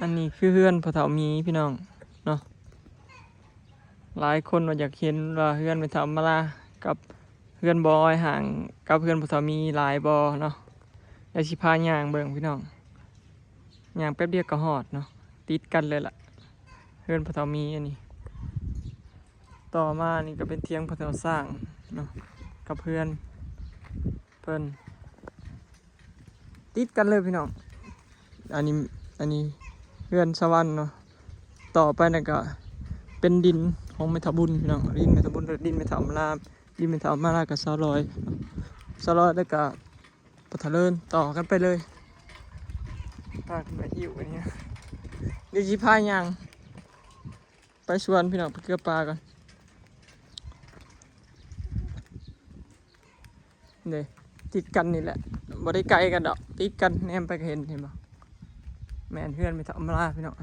อันนี้คือเฮือนพ่อเฒ่ามีพี่น้องเนาะหลายคนว่าอยากเห็นว่าเฮือนพ่อเฒ่ามาลากับเฮือนบอยห่างกับเฮือนพ่อเฒ่ามีหลายบ่เนาะเดี๋ยวสิพาย่างเบิ่งพี่น้องย่างแป๊บเดียวก็ฮอดเนาะติดกันเลยล่ะเฮือนพ่อเฒ่ามีอันนี้ต่อมานี่ก็เป็นเถียงพ่อเฒ่าสร้างเนาะกับเพื่อนเพิ่นติดกันเลยพี่น้องอันนี้เฮือนสวรรค์เนาะต่อไปนั่นก็เป็นดินของเมทาบุญพี่น้องดินเมทาบุญดินเมทาอมราดินเมทาอมรากับซาลอยแล้วก็ปะทะเลินต่อกันไปเลยพาขึ้นไปหิวอันนี้เดี๋ยวจีพายางไปชวนพี่น้องไปเกลือปลากันเนี่ยติดกันนี่แหละบ่ได้ไกลกันดอกติดกันแนมไปก็เห็นบ่แม่นเพื่อนเมทาอมราพี่น้อง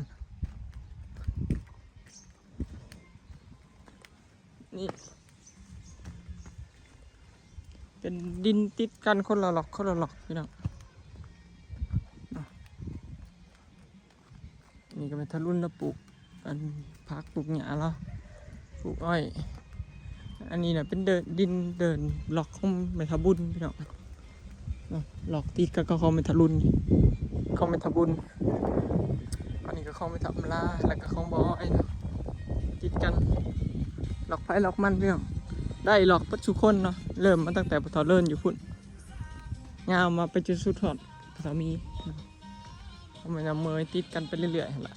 นี่เป็นดินติดกันคนละหลอกพี่น้องนี่ก็เป็นทะลุนแล้วปลูกอันพักปลูกหญ้าแล้วปลูกอ้อยอันนี้เนี่ยเป็นดินเดินหลอกของเมทาบุญพี่น้องหลอกติดกันก็ของเมทาลุนของเมทาบุญอันนี้ก็ของเมทาอมราแล้วก็ของบอยติดกันหลอกไผ่หลอกมันพี่น้องได้หลอกปัจจุคนเนาะเริ่มมาตั้งแต่ปทเลิ่นอยู่พุ่นยาวมาไปจนสุดทอดสามีทำไมนำเมยติดกันไปเรื่อยๆล่ะ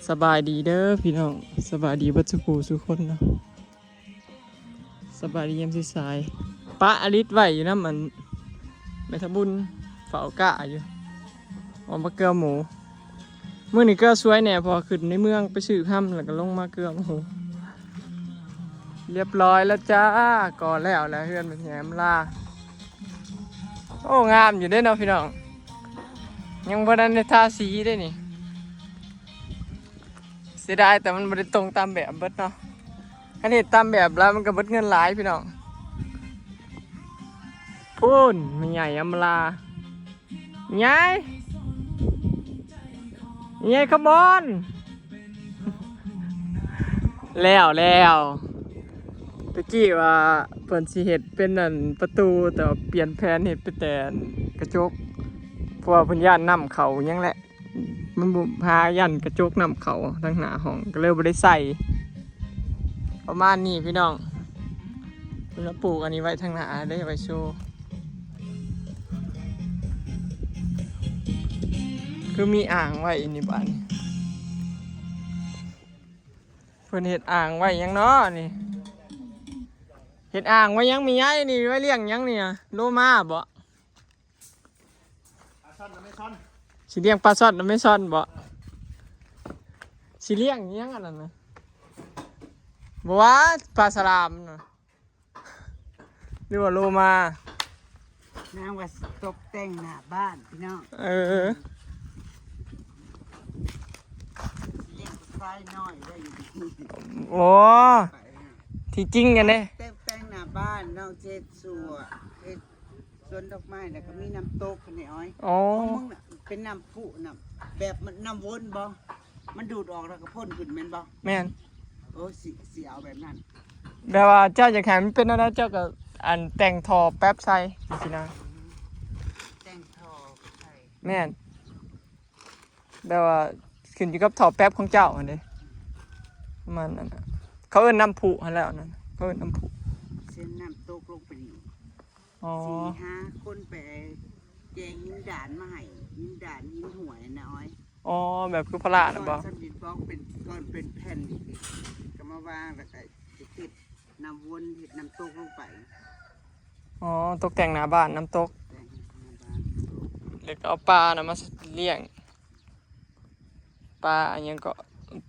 สบายดีเด้อพี่น้องสบายดีปัจจุสุคนเนาะสบายดียามสายปะอลิศไหวอยู่นะมันไม่ทบุญเฝ้ากะอยู่ออกมาเกลือหมูเมื่อนี้ก็สวยแน่พอขึ้นในเมืองไปซื้อห้ำแล้วก็ลงมาเกลือหมูเรียบร้อยแล้วจ้าก่อนแล้วเพื่อนเป็นแหมล่าโอ้งามอยู่ได้เนาะพี่น้องยังบ่ได้ในทาสีได้นี่เสียดายแต่มันบ่ได้ตรงตามแบบเบิดเนาะคันเฮ็ดตามแบบแล้วมันก็เบิดเงินหลายพี่น้องพูนมันใหญ่อำลาใหญ่ขบอนแล้วตะกี้ว่าเพิ่นสิเฮ็ดเป็นนั่นประตูแต่เปลี่ยนแผนเฮ็ดเป็นแต่กระจกเพราะว่าเพิ่นย่านน้ำเขายังแหละมันพาย่านกระจกน้ำเขาทางหน้าห้องก็เลยบ่ได้ใส่ประมาณนี้พี่น้องเพิ่นปลูกอันนี้ไว้ทางหน้าได้ไว้โชว์คือมีอ่างไว้อีนี่บ้านเพิ่นเฮ็ดอ่างไว้ยังเนาะนี่เห็ดอ่างไว้ยังมีไงนี่ไว้เลี้ยงยังนี่นะโลมาบ่สิเลี้ยงปลาซ่อนไม่ซ่อนบ่สิเลี้ยงยังอันนั้นนะบ่ว่าปลาสลามนะหรือว่าโลมานางว่าตกแต่งหน้าบ้านพี่น้องเลี้ยงไฟน้อยได้อยู่โอ้ที่จริงกันเนี่ยแต่งหน้าบ้านน้องเจ็ดสัวเฮ็ดสวนดอกไม้แล้วก็มีน้ำตกนี่อ้อยของมึงน่ะเป็นน้ำพุน้ำแบบมันน้ำวนบ่มันดูดออกแล้วก็พ่นขึ้นแม่นบ่แม่นโอ้สิเอาแบบนั้นแบบว่าเจ้าอยากให้มันเป็นอะไรเจ้าก็อันแต่งทอแป๊บใส่สินะแต่งทอใส่แม่นแบบว่าขึ้นอยู่กับทอแป๊บของเจ้าอันนี้มันนั่นน่ะเขาเอิ้นน้ำพุหั่นแล้วนั่นเขาเอิ้นน้ำพุเส้นน้ำตกลงไปนี่4-5 คนไปแจงหินด่านมาให้หินด่านหินหวยนะอ้อยแบบคือพระนะบ่สนิทบอกเป็นก้อนเป็นแผ่นก็มาวางแล้วก็ติดน้ำวนเห็ดน้ำตกลงไปตกแต่งหน้าบ้านน้ำตกแล้วก็เอาปลานะมาเลี้ยงปลาอันยังก็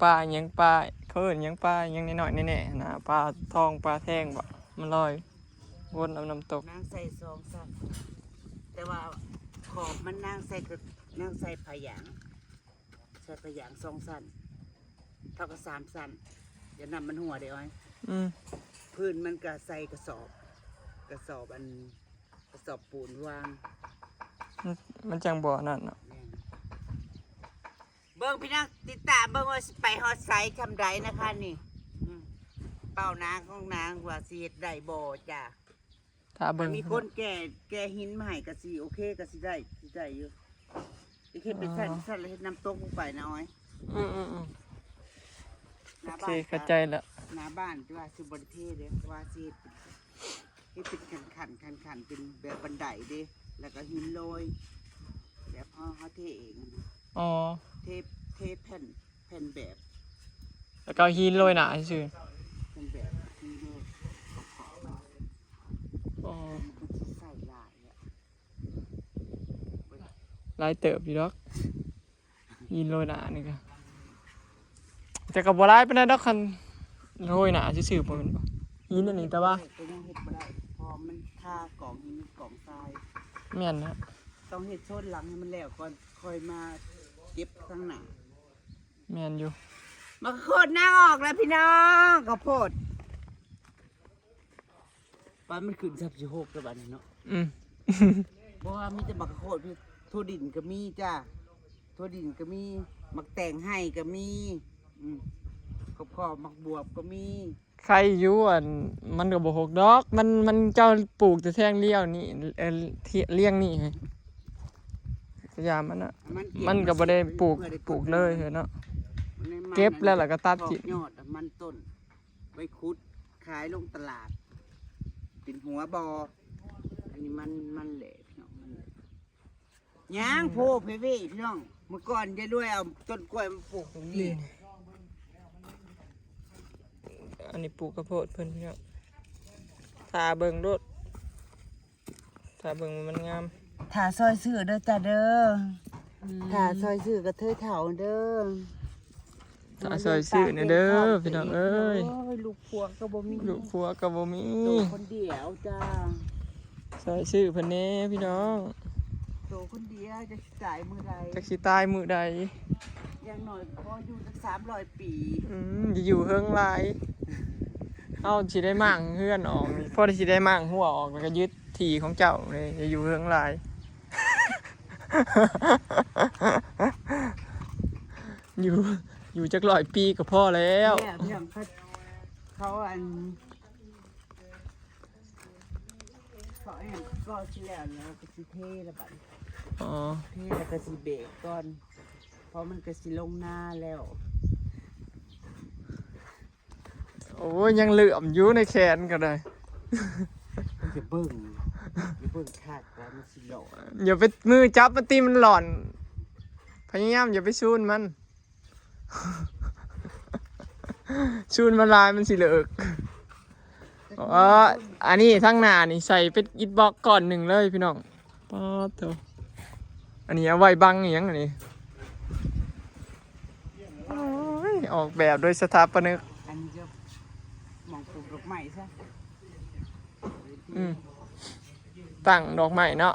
ปลาอันยังปลาเขาเอิ้นยังปลายังน้อยๆแน่ๆนะปลาทองปลาแท่งบ่มันลอยวนเอาน้ำตกนางใส่2 สั้นแต่ว่าขอบมันนางใส่ผายางใส่ผายาง2 สั้นเท่ากับ3 สั้นอย่านำมันหัวเดี๋ยวไอ้พื้นมันก็ใส่กระสอบปูนวางมันจังบ่อนั่นเนาะ เบิ่งพี่น้องติดตามเบิ่งว่าสิไปฮอดไซส์ทำไรนะคะนี่เป้านางของนางว่าสิเฮ็ดได้บ่จ้ะ ถ้าเบิ่ง มีคนแก่หินมาให้ก็สิโอเคก็สิได้อยู่อีกเฮ็ดเป็นสั้นแล้วเฮ็ดน้ำตกลงไปนะอ้อย อืม ห โอ น้า เค บ้าน เข้าใจแล้ว หน้าบ้านที่ว่าสิบ่ได้เทเด้ว่าสิเฮ็ดเป็นขันเป็นแบบบันไดเด้แล้วก็หินโรยแบบเฮาเทเอง อ๋อ เทแผ่นแบบ แล้วก็หินโรยหนาซื่อ เป็นแบบที่เรียกขอบมัน อ๋อ มันก็จะใส่ลายอ่ะ หลายเติบอยู่ดอกหินโรยหนานี่ก็แต่ก็บ่หลายปานใดดอกคันโรยหนาซื่อๆบ่แม่นบ่หินอันนี้แต่ว่า ก็ยังเห็ดบ่ได้พอมันท่ากล่องหินกล่องทราย แม่นนะ ต้องเห็ดโซนหลังให้มันแล้วก่อนค่อยมาเก็บข้างหน้า แม่นอยู่ มาโคตรหน้าออกแล้วพี่น้องข้าวโพดปานมันขึ้น36แล้วบัดนี้เนาะ อืม เพราะว่ามีแต่บักข้าวโพดพี่ทั่วดินก็มีจ้าทั่วดินก็มีมักแต่งให้ก็มีขอบมักบวบก็มี ใครอยู่อันมันก็บ่หกดอกมันเจ้าปลูกแต่แท่งเลี้ยวนี่เลี้ยงนี่ไงพยายามมันน่ะมันก็บ่ได้ปลูกเลยเนาะ เก็บแล้วล่ะก็ตัดทิ้ง ยอดมันต้นไว้คุดขายลงตลาดเป็นหัวบออันนี้มันแหละพี่น้องมันแหละย่างโพเพเว่พี่น้องเมื่อก่อนจะด้วยเอาต้นกล้วยมาปลูกตรงนี้ อันนี้ปลูกข้าวโพดเพิ่นพี่น้องทาเบิ่งโลดทาเบิ่งมันงาม ถ่าซอยซื้อเด้อจ้าเด้อถ่าซอยซื้อกระเทยเถาเด้อ ทาซอยซื้อเนี่ยเด้อพี่น้องเอ้ย ลูกพวงก็บ่มี ลูกผัวก็บ่มี โตคนเดียวจ้า ซอยซื้อเพิ่นแน่พี่น้อง โตคนเดียวจะจ่ายมือใด จักสิตายมื้อใด อย่างหน่อยพออยู่สัก300 ปี จะอยู่เฮิงหลายเฮาสิได้มั่งเฮือนออกนี่พอได้สิได้มั่งหัวออกแล้วก็ยึดที่ของเจ้าเลยจะอยู่เฮิงหลาย อยู่จัก100 ปีก็พอแล้ว เนี่ยพี่น้องเขาก็สิแล้วก็สิเทแล้วบัด อ๋อ เทแล้วก็สิเบรกก่อนเพราะมันก็สิลงหน้าแล้ว โอ้ยยังเหลื่อมอยู่ในแขนก็ได้ มันจะเบิ่งคาดแล้วมันสิหลอก อย่าไปมือจับมันตีมันหล่อน พยายามอย่าไปชูนมัน ชูนมันลายมันสิเหลือกอันนี้ทั้งหน้านี่ใส่เป็นอิฐบล็อกก่อนหนึ่งเลยพี่น้องป๊าดเถอะอันนี้เอาไว้บังอหย่างอันนี้โอ้ยออกแบบโดยสถาปนิก อันนี้จะมองปลูกดอกไม้ซะ ตั้งดอกไม้เนาะ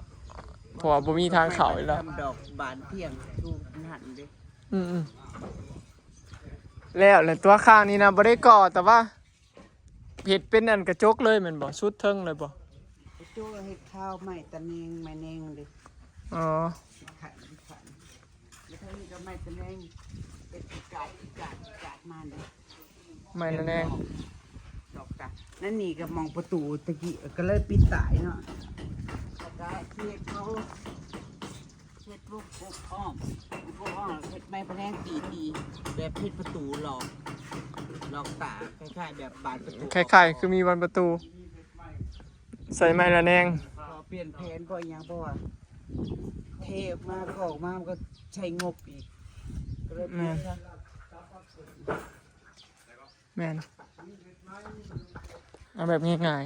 เพราะว่าบ่มีทางเข้าอีกแล้ว ทำดอกบานเพียงดูหันดิ แล้วตัวข้างนี้นะบ่ได้ก่อแต่ว่าเห็ดเป็นอันกระจกเลยแม่นบ่สุดเทิงเลยบ่ ไปโจ้ให้ข้าวใหม่ตะเนงไม่เนงดิ อ๋อ ขันแล้วถ้ามีก็ไม่ตะเนงเป็นกาดมันดิ ไม่นั่นเอง ดอกกาดนั่นนี่ก็มองประตูตะกี้ก็เลยปิดสายเนาะแล้วก็เทียบเขาเทียบลูกอ้อมเฮ็ดไม้พะแนงตีแบบพิดประตูหลอกตาคล้ายๆแบบบานประตู คล้ายๆคือมีบานประตู ใส่ไม้ละแนง พอเปลี่ยนแผนบ่อยยังบ่ว่าเทออกมาก็ออกมามันก็ใช้งบอีกก็เลยเปลี่ยนซะ แม่นเอาแบบง่าย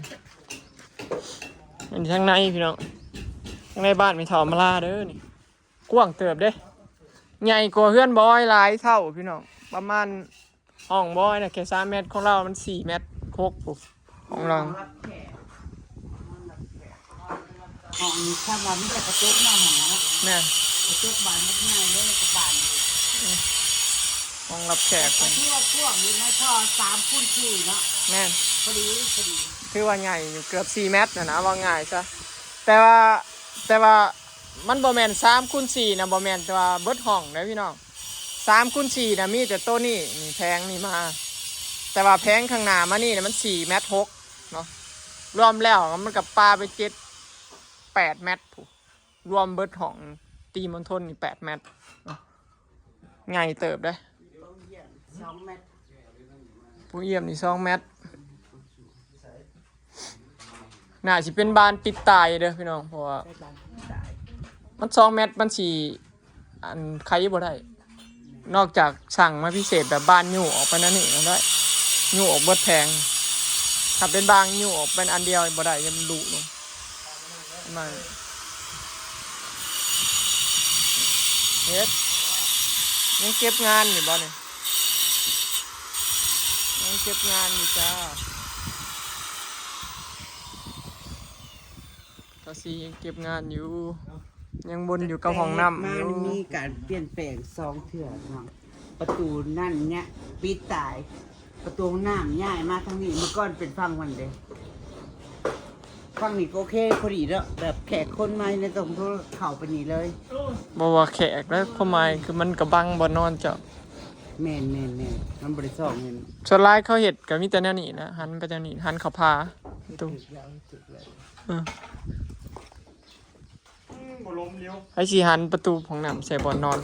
ๆอันนี้ทางในพี่น้องทางในบ้านมีถอมาลาเด้อนี่กว้างเติบเด้ใหญ่กว่าเฮือนบอยหลายเท่าพี่น้องประมาณห้องบอยน่ะแค่3 เมตรของเรามัน4 เมตรโคกปุ๊บของเรา ห้องนี้ถ้าว่ามีแต่กระจกหน้าห้องนะ แม่น กระจกบานมันง่ายเลยกระบานนี่ ห้องรับแขก แต่ที่ว่าพ่วงนี่ไม่พอ3 คูณ 4เนาะ แม่น พอดี คือว่าใหญ่อยู่เกือบ4 เมตรนะว่าง่ายซะแต่ว่ามันบ่แม่น3 คูณ 4นะบ่แม่นแต่ว่าเบิดห้องนะพี่น้อง 3x4นะมีแต่ตัวนี้นี่แพงนี่มา แต่ว่าแพงข้างหน้ามานี่เนี่ยมัน4 เมตร 6เนาะรวมแล้วมันกับปลาไป8 เมตรผูกรวมเบิดของตีมณฑลนี่8 เมตรเนาะไงเติบได้ 2 เมตร ผู้เยี่ยมนี่2 เมตรน่าสิเป็นบานปิดตายเด้อพี่น้องเพราะว่า ได้บางตาย มัน2 เมตรมันสิอันใครบ่ได้นอกจากสั่งมาพิเศษแบบบ้านยู่ออกไปนั่นนี่ก็ได้ยู่ออกเบิดแพงถ้าเป็นบางยู่ออกเป็นอันเดียวบ่ได้ยังมันดุลงมาเฮ็ดยังเก็บงานอยู่บ่เนี่ยยังเก็บงานอยู่จ้าตาซียังเก็บงานอยู่ยังบนอยู่กับห้องน้ำ มา อยู่ มีการเปลี่ยนแปลง2 เทื่อเนาะประตูนั่นเนี่ยปิดตาย ประตูน้ำย้ายมาทางนี้เมื่อก่อนเป็นฝั่งมันเด้ฝั่งนี้ก็โอเคพอดีแล้วแบบแขกคนมาในตรงทุเข้าไปนี่เลย บ่ว่าแขกแล้วความหมายคือมันกระบังบ่นอนเจ้า แม่นมันบริสุทธิ์เห็น ส่วนหลายเขาเฮ็ดก็มีแต่แนวนี้นะหันไปทางนี้หันเข้าพาประตู ถึกแล้ว บ่ล้มเลี้ยว ไอ้สิหันประตูของน้ำใส่บ่อนนอน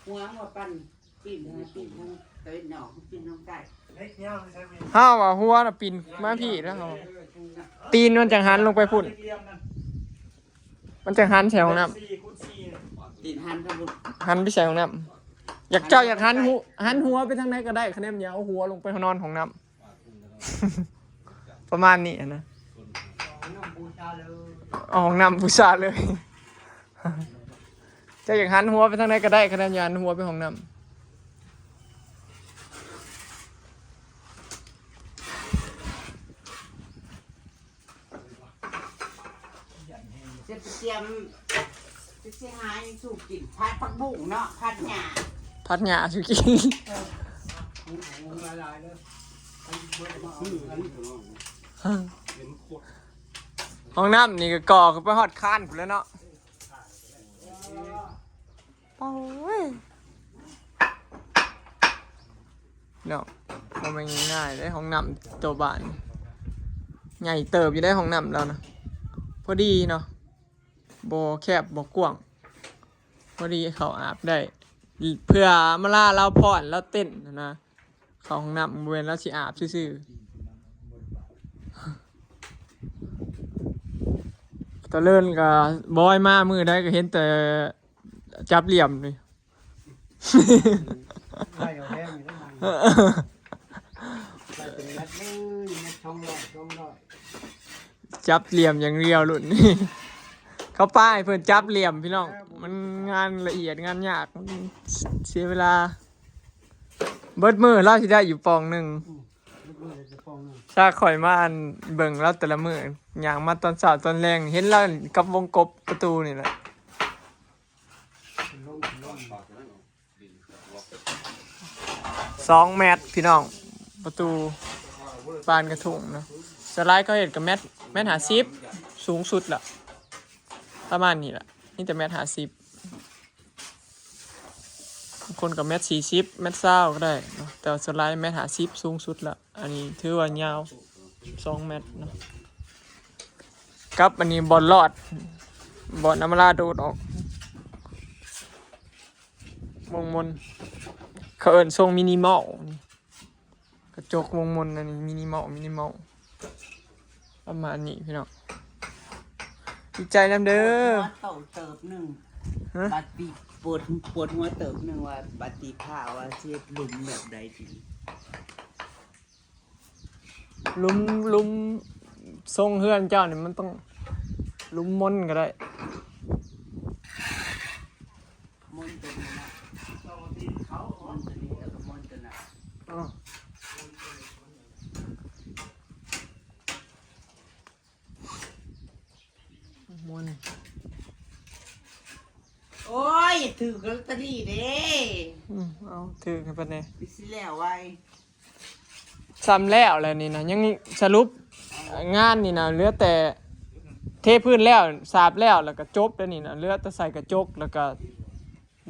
หัวมาปั้นปิ้นทางปิ้นทางตะวันออกปิ้นทางใต้ เล็กเงี้ยไม่ใช่มี ห้าวว่าหัวน่ะปีนมาพี่แล้วเฮาตีนมันจังหันลงไปพุ่น เล็กเลี้ยมนั่น มันจังหันใส่ห้องน้ำ 4x4เนี่ย ตีนหันทางบน หันไปใส่ห้องน้ำอยากเจ้าอยากหันหัวไปทางไหนก็ได้คะแนนอย่าเอาหัวลงไปนอนห้องน้ำ ประมาณนี้นะเอาห้องน้ำบูชาเลย เจ้าอยากหันหัวไปทางไหนก็ได้คะแนนอย่าหันหัวไปห้องน้ำ จะเตรียมจะเสียหายสูบกินพัดผักบุ้งเนาะพัดหญ้า พัดหญ้าสุกิน ห้องน้ำนี่ก็ก่อขึ้นไปฮอดคานพุ่นแล้วเนาะโอ้ยเนาะมันไม่ง่ายๆได้ห้องน้ำตัวบ้านใหญ่เติบอยู่ได้ห้องน้ำแล้วนะพอดีเนาะบ่แคบบ่กว้างพอดีเขาอาบได้เพื่อมาล่าเราผ่อนแล้วเต้นนะเขาห้องน้ำบริเวณแล้วสิอาบซื่อๆตะเลิ่นกับบอยมามือได้ก็เห็นแต่จับเหลี่ยมนี่ ไล่เอาแห้งอยู่ได้ไหมไล่เป็นนัดเลยนัดช่องร้อย จับเหลี่ยมอย่างเรียวหลุดนี่ เขาป้ายเพื่อนจับเหลี่ยมพี่น้องมันงานละเอียดงานยากมันเสียเวลาเบิดมือเราสิได้อยู่ปองหนึ่ง ลูกมือจะฟองหนึ่ง ถ้าข่อยมาอันเบิ่งแล้วแต่ละมืออย่างมาตอนเช้าตอนแรงเห็นแล้วกับวงกบประตูนี่แหละ ลง 2 เมตรพี่น้องประตูบานกระถุงเนาะสไลด์เขาเห็นกับเมตร50สูงสุดละประมาณนี้แหละนี่แต่1.50 m บางคนกับ1.40 1.20 ก็ได้เนาะแต่สไลด์1.50 สูงสุดละอันนี้ถือว่ายาว2 เมตรเนาะกับอันนี้บอลลอดบอลน้ำลาโดดออกวงมนเขาเอิ้นทรงมินิมอลนี่กระจกวงมนอันนี้มินิมอลประมาณนี้พี่น้องดีใจนำเด้อ หัวเต่าเติบหนึ่ง ฮะ บาตีปวดหัวเติบหนึ่งว่าบาตีผ้าว่าเช็ดหลุมแบบใดที ลุมทรงเฮือนเจ้านี่มันต้องลุมมนก็ได้ มนตัวนี้นะมนตัวนี้แล้วก็มนตัวนั้น มน โอ้ยถือลอตเตอรี่เด้ เอาถือกันไปเนี่ย ไปสิแล้วไว้ ซ้ำแล้วแหละนี่นะยังสรุปงานนี่นะเหลือแต่เทพื้นแล้วสาบแล้วก็จบแล้วนี่นะเหลือแต่ใส่กระจกแล้วก็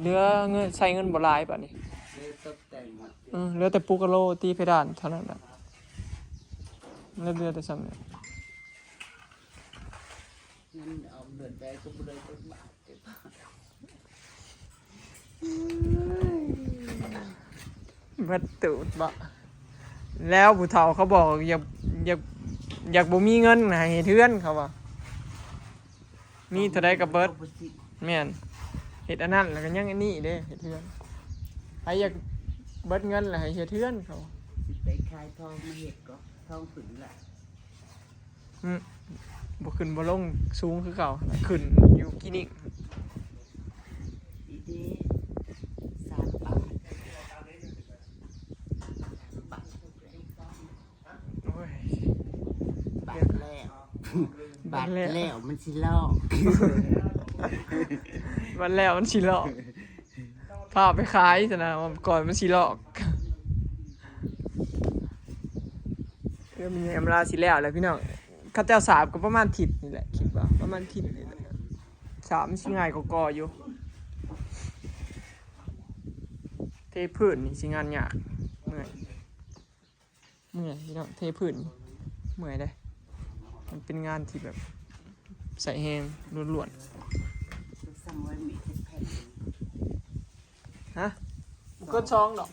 เหลือเงินใช้เงินบ่หลายบัดนี้ เลยตกแต่ง เหลือแต่ปูกะโลตีเพดานเท่านั้นแหละแล้วเหลือแต่ซ้ำเนี่ย งั้นเอาเดินไปก็บ่ได้ก็บาทเก็บ บัดตูดบ่แล้วผู้เฒ่าเขาบอกอยากบ่มีเงินให้เทือนเขาว่ามีเท่าใดก็เบิดแม่นเฮ็ดอันนั้นแล้วก็ยังอันนี้เด้เฮ็ดเทือนใครอยากเบิดเงินแล้วให้เฮ็ดเทือนเขา สิไปขายทองมาเฮ็ดก็ทองฝึงละ บ่ขึ้นบ่ลงสูงคือเก่าขึ้นอยู่กินิก อีเด้3 บาทบาท โอ้ย บาทแล้วบาทแล้วมันสิลอก วันแล้วมันสิหลอกพาไปขายซะนะว่าก่อนมันสิหลอกเรื่องมีอำลาสิแล้วแหละพี่น้องข้าเจ้าสาบก็ประมาณทิศนี่แหละคิดว่าประมาณทิศนี่แหละสามสิง่ายกว่าก่ออยู่เทพื้นนี่สิงานยากเมื่อยพี่น้องเทพื้นเมื่อยได้มันเป็นงานที่แบบใส่แฮงล้วน สั่งไว้มีแผ่น ๆฮะก็ช่องดอก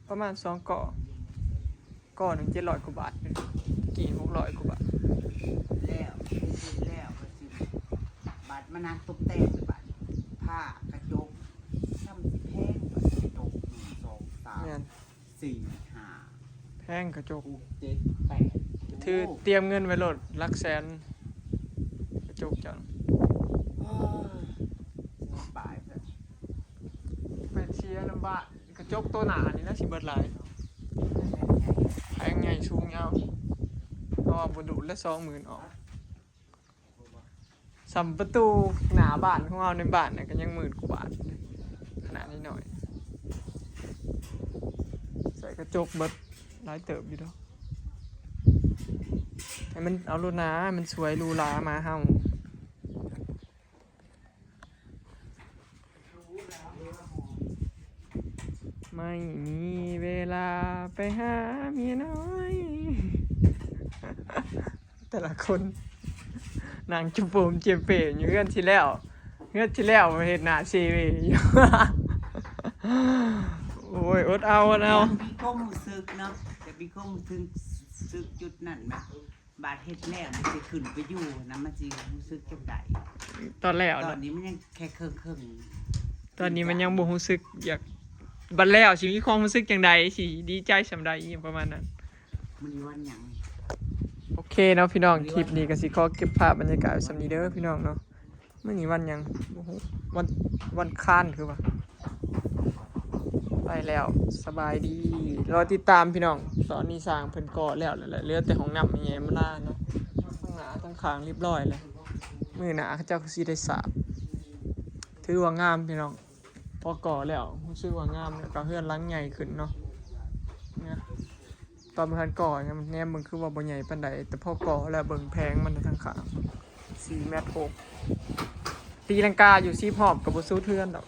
ประมาณ2ก่อหนึ่ง700 กว่าบาทกี่600 กว่าบาท แล้วแล้วก็สิบาทมานานตกแต่งบาทผ้ากระจกซ้ำสิแพงบาทกระจก1 2 เนี่ย 3 4 5 แพงกระจก 6 7 8 ถือเตรียมเงินไว้โหลดหลักแสนกระจกจัง ปลายเพิ่น เป็นเชียร์ลำบากกระจกตัวหนานี่นะสิเบิดหลายแพงใหญ่สูงยาวเพราะว่าบดุและ20,000ออกสัมประตูหนาบ้านของเราในบ้านน่ะก็ยัง10,000 กว่าบาทขนาดนี้หน่อยใส่กระจกเบิดหลายเติบอยู่ดอกให้มันเอารูนะมันสวยหรูหรามาเฮาไม่มีเวลาไปหาเมียน้อย แต่ละคนนางจุบโปมเจียมเป๋อยู่เงื่อนที่แล้วมาเห็นหน้าซีวีอยู่ โอ้ยอดเอา มีความรู้สึกเนาะแต่มีความถึงสึกจุดนั้นนะบาดเฮ็ดแล้วมันสิขึ้นไปอยู่นะมันสิรู้สึกจังได ตอนแล้ว ตอ นะ นนี้มันยังแค่ครึ่ง ตอนนี้มันยังบ่รู้สึกอยากบัดแล้วสิมีความรู้สึกจังใดสิดีใจสำใดอหยังประมาณนั้น มันอยู่วันหยัง โอเคเนาะพี่น้องคลิปนี้ก็สิขอเก็บภาพบรรยากาศไว้สำนี้เด้อพี่น้องเนาะมื้อนี้วันหยังบ่ฮู้วันค้านคือว่าไปแล้วสบายดีรอติดตามพี่น้องตอนนี้สร้างเพิ่นก่อแล้วแหละเหลือแต่ห้องน้ำแย่มาล่าเนาะทั้งหน้าทั้งข้างเรียบร้อยแล้วมื้อหน้าเขาเจ้าก็สิได้สาบถือว่างามพี่น้องพอก่อแล้วรู้สึกว่างามแล้วก็เฮือนหลังใหญ่ขึ้นเนาะเนี่ยตอนมันทันก่อเนี่ยมันแนมมึงคือว่าบ่ใหญ่ปานใดแต่พอก่อแล้วเบิ่งแพงมันทั้งข้าง4 เมตร 6ตีลังกาอยู่ซีพอบกับบ่สู้เทือนดอก